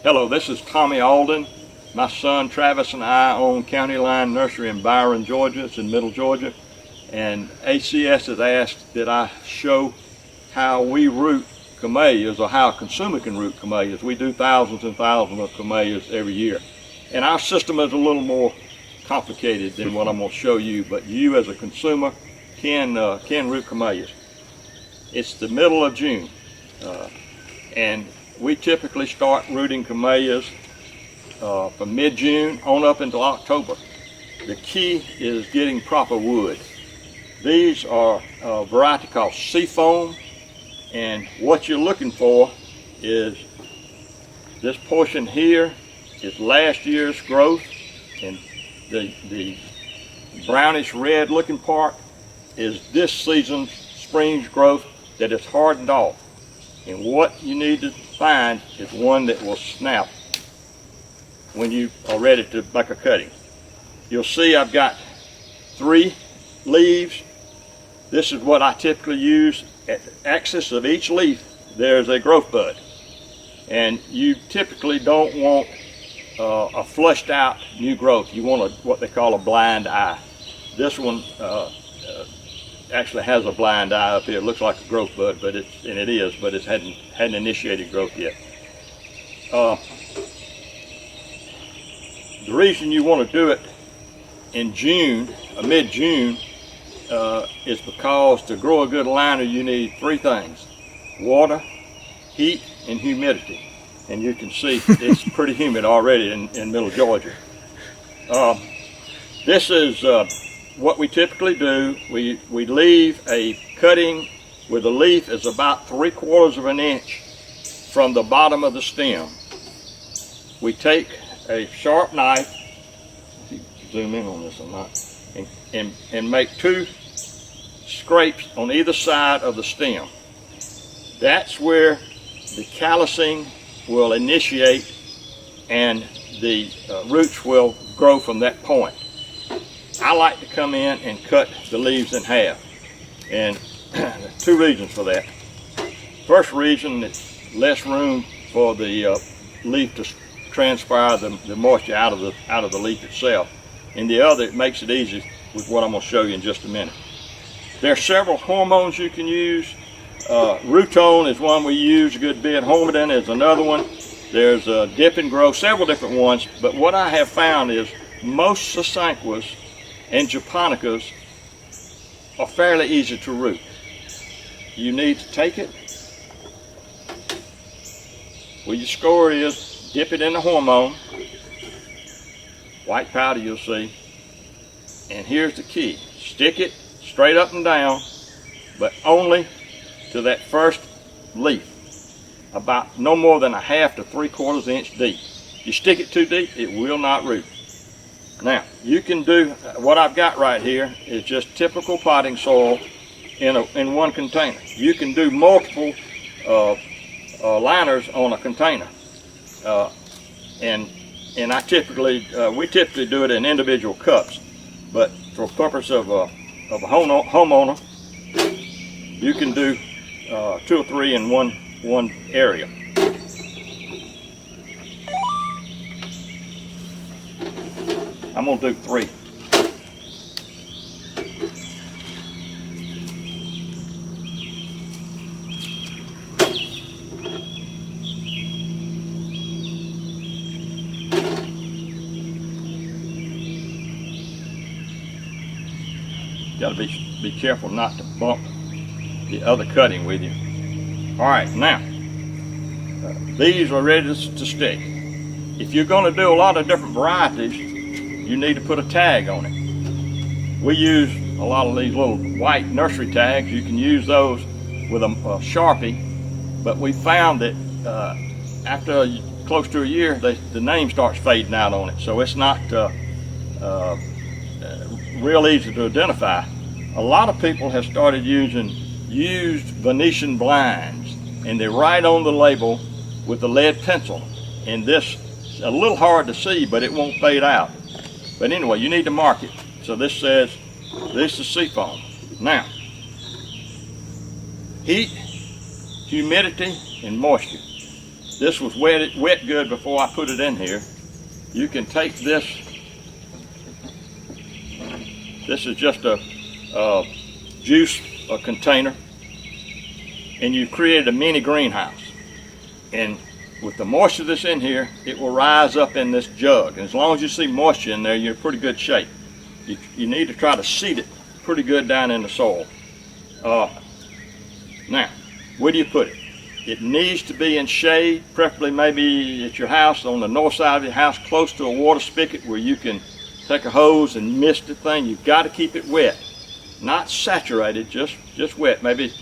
Hello, this is Tommy Alden. My son Travis and I own County Line Nursery in Byron, Georgia. It's in Middle Georgia. And ACS has asked that I show how we root camellias, or how a consumer can root camellias. We do thousands and thousands of camellias every year. And our system is a little more complicated than what I'm going to show you, but you as a consumer can root camellias. It's the middle of June, and we typically start rooting camellias from mid-June on up until October. The key is getting proper wood. These are a variety called seafoam, and what you're looking for is this portion here is last year's growth, and the brownish red looking part is this season's spring's growth that is hardened off. And what you need to find is one that will snap when you are ready to make a cutting. You'll see I've got 3 leaves. This is what I typically use. At the axis of each leaf there's a growth bud, and you typically don't want a flushed out new growth. You want what they call a blind eye. This one actually has a blind eye up here. It looks like a growth bud, but it is, but it hadn't initiated growth yet. The reason you want to do it in June, mid-June, is because to grow a good liner you need 3 things: water, heat, and humidity. And you can see it's pretty humid already in Middle Georgia. This is what we typically do. We leave a cutting where the leaf is about 3/4 of an inch from the bottom of the stem. We take a sharp knife, if you zoom in on this or not, and make 2 scrapes on either side of the stem. That's where the callousing will initiate, and the roots will grow from that point. I like to come in and cut the leaves in half, and there's 2 reasons for that. First reason, it's less room for the leaf to transpire the moisture out of the leaf itself, and the other, it makes it easy with what I'm going to show you in just a minute. There are several hormones you can use. Rutone is one we use a good bit. Hormone is another one. There's Dip and Grow, several different ones. But what I have found is most sasanquas and japonicas are fairly easy to root. You need to take it where your score is, dip it in the hormone, white powder you'll see, and here's the key: stick it straight up and down, but only to that first leaf, about no more than 1/2 to 3/4 inch deep. If you stick it too deep, it will not root. Now, you can do, what I've got right here is just typical potting soil in one container. You can do multiple liners on a container, and we typically do it in individual cups, but for purpose of a homeowner, you can do 2 or 3 in one area. I'm going to do 3. Got to be careful not to bump the other cutting with you. All right, now these are ready to stick. If you're going to do a lot of different varieties, you need to put a tag on it. We use a lot of these little white nursery tags. You can use those with a Sharpie, but we found that after close to a year, the name starts fading out on it, so it's not real easy to identify. A lot of people have started using used Venetian blinds, and they write on the label with the lead pencil, and this is a little hard to see, but it won't fade out. But anyway, you need to mark it. So this says this is seafoam. Now, heat, humidity, and moisture. this was wet good before I put it in here. You can take this. This is just a juice container, and you created a mini greenhouse. And with the moisture that's in here, it will rise up in this jug. And as long as you see moisture in there, you're in pretty good shape. You need to try to seed it pretty good down in the soil. Now, where do you put it? It needs to be in shade, preferably maybe at your house, on the north side of your house, close to a water spigot where you can take a hose and mist the thing. You've got to keep it wet. Not saturated, just wet. Maybe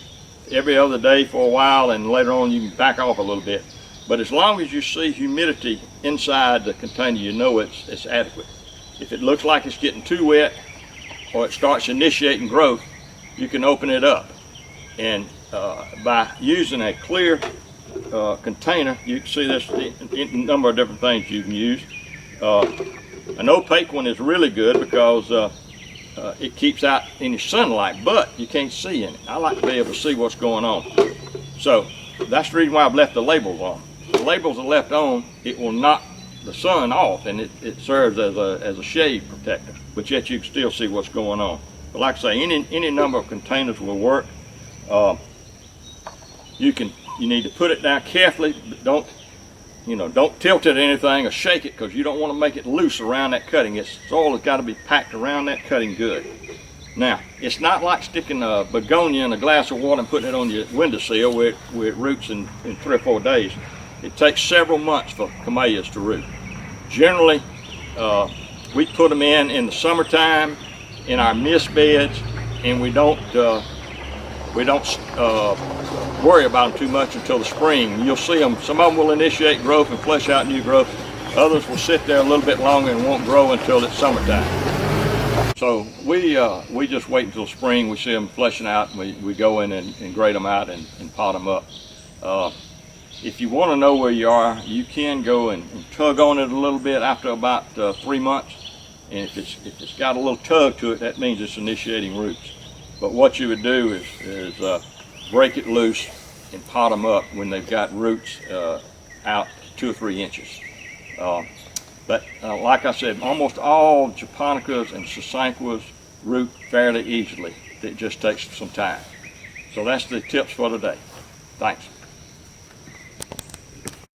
every other day for a while, and later on you can back off a little bit. But as long as you see humidity inside the container, you know it's adequate. If it looks like it's getting too wet or it starts initiating growth, you can open it up. And by using a clear container, you can see there's a number of different things you can use. An opaque one is really good because it keeps out any sunlight, but you can't see in it. I like to be able to see what's going on. So that's the reason why I've left the labels on. The labels are left on, it will knock the sun off, and it serves as a shade protector, but yet you can still see what's going on. But like I say, any number of containers will work. You need to put it down carefully, but don't tilt it or anything or shake it, because you don't want to make it loose around that cutting. Soil has got to be packed around that cutting good. Now, it's not like sticking a begonia in a glass of water and putting it on your windowsill where it roots in 3 or 4 days. It takes several months for camellias to root. Generally, we put them in the summertime in our mist beds, and we don't worry about them too much until the spring. You'll see them, some of them will initiate growth and flesh out new growth. Others will sit there a little bit longer and won't grow until it's summertime. So we just wait until spring. We see them fleshing out, and we go in and grade them out and pot them up. If you want to know where you are, you can go and tug on it a little bit after about 3 months. And if it's got a little tug to it, that means it's initiating roots. But what you would do is break it loose and pot them up when they've got roots out 2 or 3 inches. But like I said, almost all japonicas and sasanquas root fairly easily. It just takes some time. So that's the tips for today. Thanks.